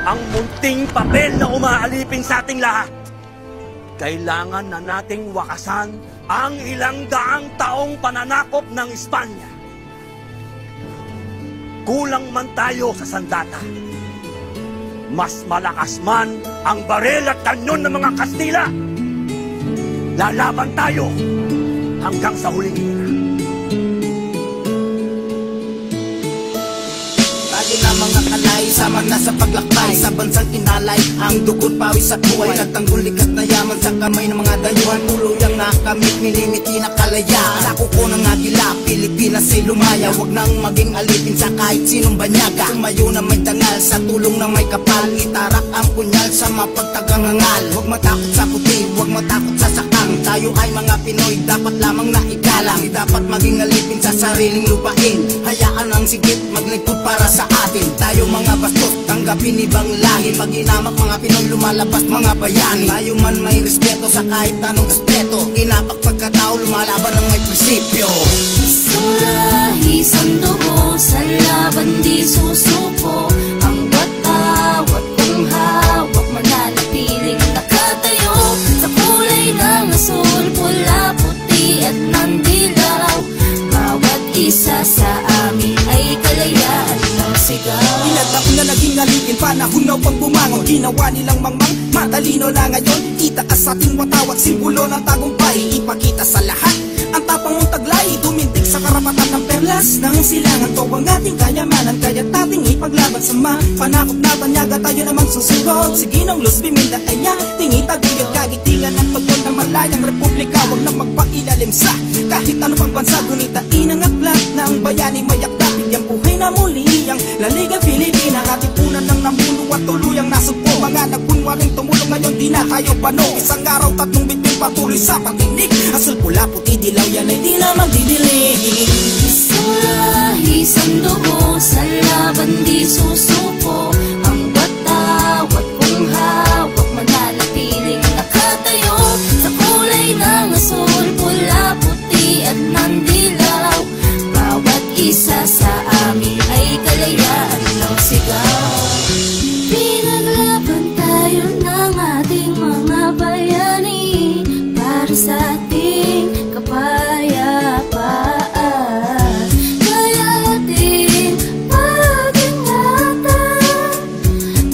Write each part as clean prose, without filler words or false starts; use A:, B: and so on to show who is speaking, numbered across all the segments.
A: ang munting papel na umaalipin sa ating lahat. Kailangan na nating wakasan ang ilang daang taong pananakop ng Espanya. Kulang man tayo sa sandata. Mas malakas man ang barel at kanyon ng mga Kastila. Lalaban tayo hanggang sa huling hina.
B: Tayo na mga kalay, sama na sa paglakbay sa bansang inalay, ang dugo't pawis at buhay. Nagtanggol likat na yaman sa kamay ng mga dayuhan. Tuluyang nakamit, milimiti na kalayaan. Sa kuko ng agila, Pilipinas ay lumaya. Huwag nang maging alipin sa kahit sinong banyaga. Tumayo na may dangal, sa tulong ng may kapal. Itarak ang punyal sa mapagtagang hangal. Huwag matakot sa puti, huwag matakot sa sakang. Tayo ay mga Pinoy, dapat lamang na igalang. Di dapat maging alipin sa sariling lupain. Hayaan ang sigit, maglingkod para sa atin. Tayo mga bastos, tanggapin ibang lahi. Pag inamak mga Pinoy, lumalabas mga bayani. Tayo man may respeto sa kahit anong aspeto. Inapak pagkatao, lumalaban ng may prinsipyo.
C: Isang lahi, isang dugo, sa laban di susuko. Ang wat-awat kong hawak, mananatiling nakatayo. Sa kulay ng asul, pula, puti at ng dilaw. Bawat isa sa amin ay kalayaan ng sigaw.
B: Ilan taon na naging alipin, panahon na pang bumangon. Ginawa nilang mangmang, matalino na ngayon. Itaas sa ating watawat, simbolo ng tagumpay. Ipakita sa lahat ang tapang mong taglay. Tumindig sa karapatan ng perlas ng silangan. To ang ating kayamanan, kaya't ating ipaglaban sa panakop na banyaga. Tayo namang susugod, sige nang luz, biminda kanya. Tingi taguyod, kagitilan ng tugon ng malayang republika. Huwag na magpailalim sa kahit ano pang bansa. Gunitain ang aklat na ang bayani mayakda. Bigyang buhay na muli ang La Liga Filipina. Katipunan ng namuno at tuluyang nasugpo. Mga nagpunwaring tumulong ngayon di na kayo pano. Isang araw tatlong bitbit patuloy sa patinig. Asul, pula, puti, dilaw, yan ay di naman didilig.
C: Isang lahi, isang dugo, sa laban di susuko. Ang wat-awat kong hawak, mananatiling nakatayo. Sa kulay ng asul, pula, puti at ng dilaw. Bawat isa sa amin ay kalayaan ng sigaw. Pinaglaban tayo ng ating mga bayani para sa ating kapayapaan. Kaya ating pag-ingatan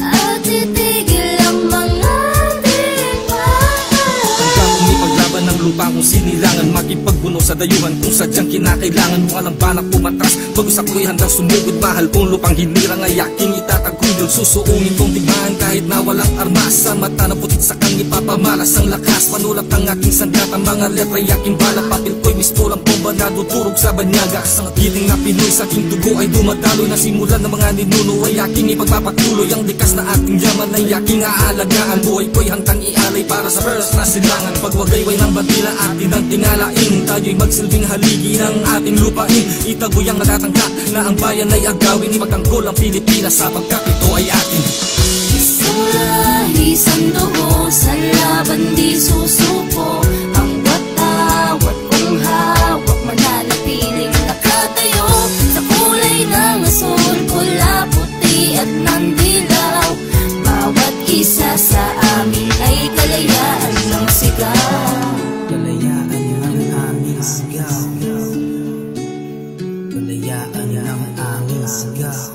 C: at itigil ang mga digmaan.
D: Hanggang umipaglaban ng lupa kung sinilangan, makipagbuno sa dayuhan kung sadyang kinakailangan. Walang banak pumatras, bagus ako'y handang sumugod. Mahal kong lupang hinirang ay aking itataguyod. Susuungin kong digmaan kahit na walang armas. Sa mata na putit sa kang ipapamalas ang lakas. Manulat ang aking sandata, mga letra'y aking bala. Papel ko'y mistolang bomba na duturog sa banyaga. Sa nagiling na Pinoy, sa aking dugo ay dumadaloy. Na simulan ng mga ninuno ay aking ipagpapatuloy. Ang likas na ating yaman ay aking aalagaan. Buhay ko'y hantang ialay para sa first na silangan. Pagwagayway ng bandila atin ang tingalain. Tayo'y magsilbing haligi ng ating lupain. Itagoy ang natatangka na ang bayan ay agawin. Ipagtanggol ang Pilipinas sapagkat ito ay atin.
C: Isang lahi, isang dugo, sa laban di susuko. Ang wat-awat kong hawak, mananatiling nakatayo. Sa kulay ng asul, pula, puti at ng dilaw. Bawat isa sa amin ay kalayaan ng sigaw.
B: Kalayaan ng aming sigaw. Kalayaan ng aming sigaw.